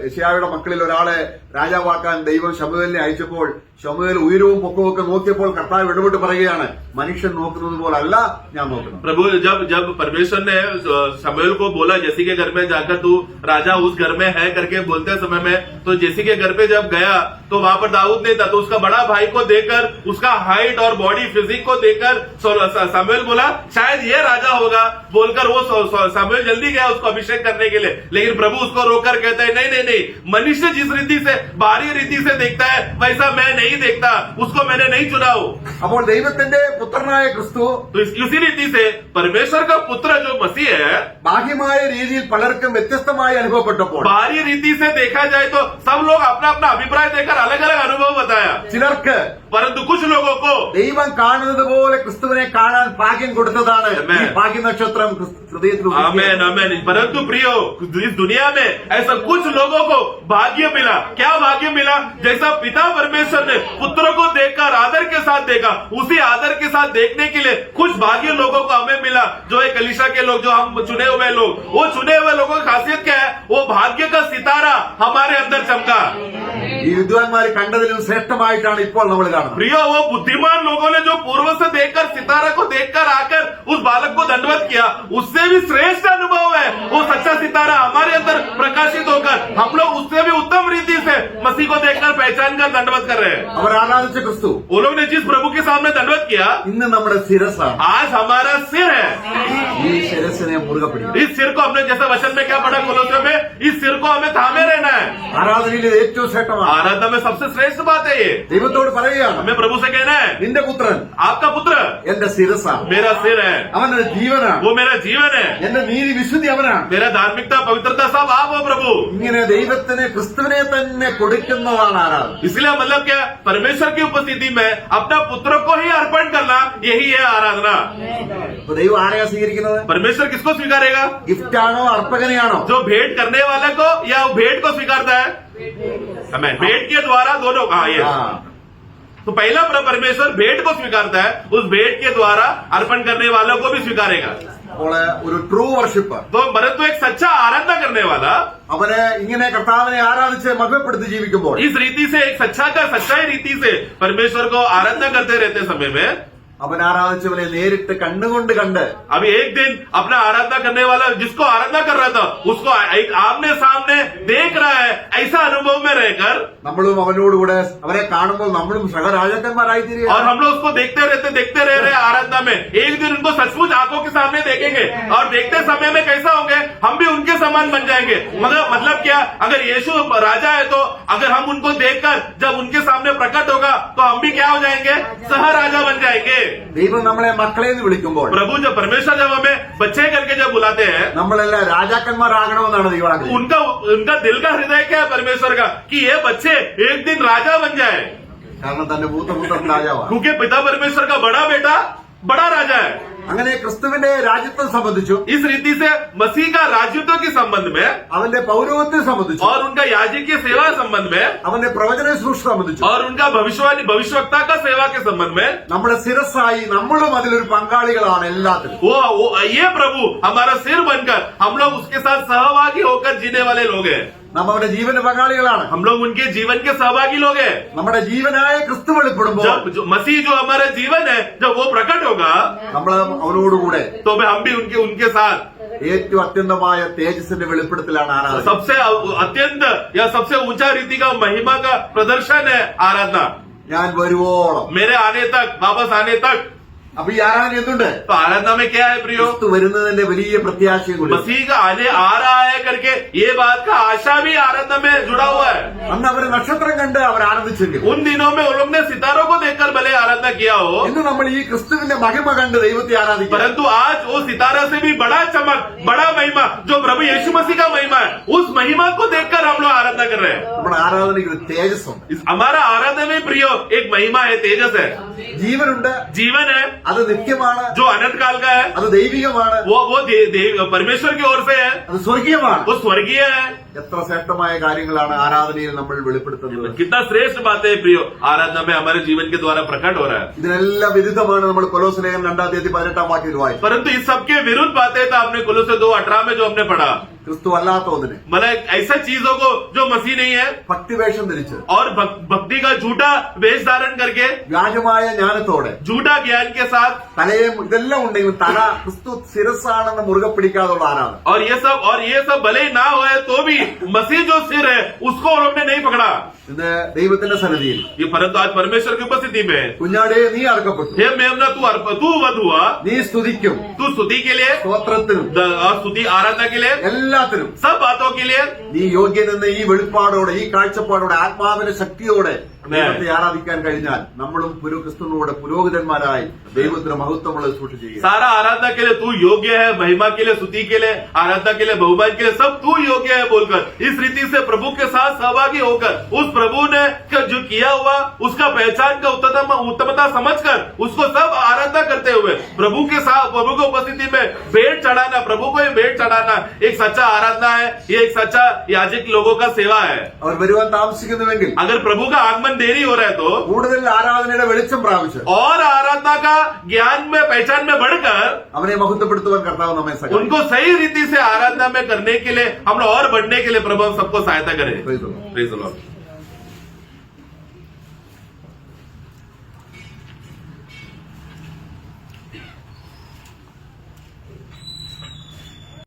യെശയ്യായുടെ മക്കളിൽ ഒരാളെ രാജാവാക്കാൻ ദൈവം ശമൂവേലിനെ അയച്ചപ്പോൾ ശമൂവേൽ ഉയരവും പൊക്കവും ഒക്കെ നോക്കിയപ്പോൾ കർത്താവ് ഇടപെട്ട് പറയുകയാണ്, മനുഷ്യൻ നോക്കുന്നത് പോലല്ല ഞാൻ നോക്കുന്നത്. प्रभु जब परमेश्वर ने शमूएल को बोला जैसी के घर में जाकर तू राजा उस घर में है करके बोलते समय में, तो जैसी के घर पे जब गया तो वहां पर दाऊद नहीं था, तो उसका बड़ा भाई को देखकर, उसका हाइट और बॉडी फिजिक को देखकर शमूएल बोला शायद ये राजा होगा बोलकर वो शमूएल जल्दी गया उसको अभिषेक करने के लिए. लेकिन प्रभु उसको रोककर कहता है नहीं, मनुष्य जिस रीति से बाहरी रीति से देखता है वैसा मैं नहीं देखता, उसको मैंने नहीं चुना हो. അപ്പോൾ ദൈവത്തിന്റെ പുത്രനായ ക്രിസ്തു तो इसी रीति से परमेश्वर का पुत्र जो मसीह है, ബാഹ്യമായ രീതിയിൽ പലർക്കും വ്യത്യസ്തമായി അനുഭവപ്പെട്ടപ്പോൾ बाहरी रीति से देखा जाए तो सब लोग अपना अपना अभिप्राय देकर अलग अलग अनुभव बताया, ചിലർക്ക് परंतु कुछ लोगों को ദൈവം കാണുന്നത് പോലെ ക്രിസ്തുവിനെ കാണാൻ ഭാഗ്യം കൊടുത്തതാണ് Amen. ഈ ഭാഗ്യ നക്ഷത്രം ഹൃദയത്തിൽ ഉദിക്കുക. आमेन आमेन. परंतु प्रियो, इस दुनिया में ऐसा कुछ लोगों को भाग्य मिला. क्या भाग्य मिला? जैसा पिता परमेश्वर ने पुत्र को देखकर आदर के साथ देखा, उसी आदर के साथ देखने के लिए कुछ भाग्य लोगों को हमें मिला. जो एक कलीसिया के लोग, जो हम चुने हुए लोग, वो चुने हुए लोगों की खासियत क्या है? वो भाग्य का सितारा हमारे अंदर चमका. ഈ വിദ്വാൻ ബുദ്ധിമാന്മാർ കണ്ടതിലും ശ്രേഷ്ഠമായിട്ടാണ് ഇപ്പോൾ നമ്മൾ കാണുന്നത്. प्रियो, वो बुद्धिमान लोगों ने जो पूर्व से देखकर सितारा को देखकर आकर उस बालक को दंडवत किया, उससे भी श्रेष्ठ अनुभव है वो सच्चा सितारा हमारे अंदर प्रकाशित होकर हम लोग उससे भी उत्तम रीति से मसीह को देखकर पहचान कर दंडवत कर रहे हैं। അവർ ആരാധിച്ച ക്രിസ്തു वो लोग ने जिस प्रभु के सामने दंडवत किया, ഇന്ന് നമ്മുടെ ശിരസാണ്. आज हमारा सिर है। ഈ ശിരസിനെ മുറുകെ പിടിക്കണം. इस सिर को हमने जैसे वचन में क्या पढ़ा कोलोसियों में, इस सिर को हमें थामे रहना है। ആരാധനയിൽ ഏറ്റവും ശ്രേഷ്ഠമാണ്. आराधना में सबसे श्रेष्ठ बात है ये। ദൈവത്തോട് പറയുകയാണ്, हमें प्रभु से कहना है, നിന്റെ പുത്രൻ आपका पुत्र എന്റെ ശിരസാണ്, मेरा सिर है, അവന്റെ ജീവനാണ്, वो मेरा जीवन है, എന്റെ നീതി വിശുദ്ധി അവനാണ്. मेरा धार्मिकता पवित्रता सब आप हो प्रभु। ഇങ്ങനെ ദൈവത്തിന് ക്രിസ്തുവിനെ തന്നെ കൊടുക്കുന്നതാണ് ആരാധന. इसलिए मतलब क्या, परमेश्वर की उपस्थिति में अपना पुत्र को ही अर्पण करना, यही है आराधना। അപ്പൊ ദൈവം ആരെയാ സ്വീകരിക്കുന്നത്? परमेश्वर किसको स्वीकारेगा? ഗിഫ്റ്റാണോ അർപ്പകനെയാണോ? जो भेंट करने वाले को या वो भेंट को स्वीकारता है? हमें भेंट के द्वारा दोनों, हाँ ये ആ. तो पहला परमेश्वर भेंट को स्वीकारता है, उस भेंट के द्वारा अर्पण करने वालों को भी स्वीकारेगा। അപ്പോൾ ഒരു ട്രൂ വർഷിപ്പർ तो परंतु एक सच्चा आराधना करने वाला അവന് ഇങ്ങനെ കർത്താവിനെ ആരാധിച്ച് മഹത്വപ്പെടുത്തി ജീവിക്കുമ്പോൾ इस रीति से, एक सच्चाई रीति से परमेश्वर को आराधना करते रहते समय में, അവൻ ആരാധിച്ചവനെ നേരിട്ട് കണ്ണുകൊണ്ട് കണ്ട് अभी एक दिन अपना आराधना करने वाला जिसको आराधना कर रहा था उसको एक आमने सामने देख रहा है, ऐसा अनुभव में रहकर, നമ്മളും അവനോടുകൂടെ അവരെ കാണുമ്പോൾ നമ്മളും സഹരാജാക്കന്മാരായി और തീരുകയാണ്. हम लोग उसको देखते रह रहे आराधना में, एक दिन उनको सचमुच आंखों के सामने देखेंगे और देखते समय में कैसा होंगे, हम भी उनके समान बन जाएंगे। मतलब क्या, अगर यीशु राजा है तो अगर हम उनको देखकर जब उनके सामने प्रकट होगा तो हम भी क्या हो जाएंगे, सह राजा बन जाएंगे। ദൈവം നമ്മളെ മക്കളെ എന്ന് വിളിക്കുമ്പോൾ प्रभु जब परमेश्वर जब हमें बच्चे करके जब बुलाते हैं, നമ്മളെല്ലാം രാജാക്കന്മാരാകണമെന്നാണ് ദൈവം ആഗ്രഹിക്കുന്നത്. उनका दिल का हृदय क्या है परमेश्वर का, कि ये बच्चे एक दिन राजा बन जाए, കാരണം തന്റെ മൂത്തപുത്രൻ രാജാവാണ്. क्योंकि पिता परमेश्वर का बड़ा बेटा बड़ा राजा है। അങ്ങനെ ക്രിസ്തുവിന്റെ രാജ്യത്വം സംബന്ധിച്ചു, इस रीति से मसीह का राज्यत्व के संबंध में അവന്റെ പൗരവത്വം സംബന്ധിച്ചു, और उनका याजकीय सेवा संबंध में അവന്റെ പ്രവചന ശുശ്രൂഷ സംബന്ധിച്ചു, और उनका भविष्यवक्ता का सेवा के संबंध में, നമ്മുടെ ശിരസായി നമ്മളും അതിലൊരു പങ്കാളികളാണ് എല്ലാത്തിനും. वो ये प्रभु हमारा सिर बनकर हम लोग उसके साथ सहभागी होकर जीने वाले लोग हैं। നാം അവന്റെ ജീവന്റെ പങ്കാളികളാണ്. हम लोग उनके जीवन के सहभागी लोग हैं। നമ്മുടെ ജീവനായ ക്രിസ്തു വെളിപ്പെടുമ്പോൾ जब मसीह जो हमारा जीवन है जब वो प्रकट होगा നമ്മൾ അവനോടുകൂടെ तो हम भी उनके साथ ഏറ്റവും അത്യന്തമായ തേജസ്സിന്റെ വെളിപ്പെടുത്തലാണ് ആരാധന. सबसे अत्यंत या सबसे ऊंचा रीति का महिमा का प्रदर्शन है आराधना। ഞാൻ വരുവോളം. मेरे आने तक, वापस आने तक। അപ്പൊ ഈ ആരാധന എന്തുണ്ട്? तो आराधना में क्या है प्रियो? ക്രിസ്തു വരുന്നതിന്റെ വലിയ പ്രത്യാശയും കൂടി. मसीह का आने आ रहा है करके ये बात का आशा भी आराधना में जुड़ा हुआ है। അന്ന് അവർ നക്ഷത്രം കണ്ട് അവർ ആനന്ദിച്ചെങ്കിൽ उन दिनों में उन लोग ने सितारों को देखकर भले आराधना किया हो, ഇന്ന് നമ്മൾ ഈ ക്രിസ്തുവിന്റെ മഹിമ കണ്ട് ദൈവത്തെ ആരാധിക്കും. परंतु आज वो सितारा से भी बड़ा चमक, बड़ा महिमा जो प्रभु यीशु मसीह का महिमा है, उस महिमा को देखकर हम लोग आराधना कर रहे हैं। നമ്മുടെ ആരാധനയ്ക്ക് ഒരു തേജസ്സുണ്ട്, हमारा आराधना में प्रियो एक महिमा है, तेजस है, ജീവനുണ്ട്. जीवन है അത് നിത്യമാണ്, जो अनंत काल का है, അത് ദൈവികമാണ്, वो परमेश्वर की ओर से है, അത് സ്വർഗീയമാണ്. वो स्वर्गीय है। എത്ര ശ്രേഷ്ഠമായ കാര്യങ്ങളാണ് ആരാധനയിൽ നമ്മൾ വെളിപ്പെടുത്തുന്നത്. कितना श्रेष्ठ बात है प्रियो, आराधना में हमारे जीवन के द्वारा प्रकट हो रहा है। ഇതിനെല്ലാം വിരുദ്ധമാണ് നമ്മൾ കൊലോസ്യ ലേഖനം 2:18 വാക്യത്തിൽ വായിച്ചത്. परंतु इस सबके विरुद्ध बातें तो आपने कोलोसे 2:18 में जो हमने पढ़ा, ക്രിസ്തു അല്ലാത്തതിന് मतलब ऐसा चीजों को जो मसीह नहीं है ഭക്തിവേഷം ധരിച്ച് और भक्ति का झूठा वेश धारण करके, വ്യാജമായ ജ്ഞാനത്തോടെ झूठा ज्ञान के साथ, തലയും ഇതെല്ലാം ഉണ്ടെങ്കിൽ തല ക്രിസ്തു ശിരസ്സാണെന്ന് മുറുകെ പിടിക്കാതുള്ള ആരാധന. और ये सब भले ही ना हुए तो भी मसीह जो सिर है उसको उन्होंने नहीं पकड़ा। ഇത് ദൈവത്തിന്റെ സന്നിധിയിൽ ये परंतु आज परमेश्वर की उपस्थिति में, കുഞ്ഞാടേ നീ അർക്കപ്പെട്ടു, हे मेमना तू वध हुआ, നീ സ്തുതിക്കും, तू स्तुति के लिए, സ്തോത്രത്തിനും स्तुति आराधना के लिए, എല്ലാത്തിനും सब बातों के लिए നീ യോഗ്യനെന്ന് ഈ വെളിപ്പാടോടെ ഈ കാഴ്ചപ്പാടോടെ ആത്മാവിന്റെ ശക്തിയോടെ ദൈവത്തെ ആരാധിക്കാൻ കഴിഞ്ഞാൽ നമ്മളും ക്രിസ്തുവിനോട് പുരോഹിതന്മാരായി ദൈവത്തിന് മഹത്വമുള്ള സൂക്ഷിച്ചു ചെയ്യുക. सारा आराधना के लिए तू योग्य है, महिमा के लिए, स्तुति के लिए, आराधना के लिए, बहुमान के लिए सब तू योग्य है बोलकर इस रीति से प्रभु के साथ सहभागी होकर उस प्रभु ने जो किया हुआ उसका पहचान का उत्तमता समझकर उसको सब आराधना करते हुए प्रभु के साथ, प्रभु की उपस्थिति में भेंट चढ़ाना, प्रभु को भेंट चढ़ाना एक सच्चा आराधना है। ये एक सच्चा याजक लोगों का सेवा है। അവർ വരുവാൻ താമസിക്കുന്നുവെങ്കിൽ अगर प्रभु का आगमन देरी हो रहा है तो കൂടുതൽ ആരാധനയുടെ വെളിച്ചം പ്രാപിച്ച് और आराधना का ज्ञान में, पहचान में बढ़कर അവനെ മഹത്വപ്പെടുത്തുവാൻ കർത്താവ് നമ്മെ സഹായിക്കും. उनको सही रीति से आराधना में करने के लिए हम लोग और बढ़ने के लिए प्रभु हम सबको सहायता करें। Praise the Lord. Praise the Lord.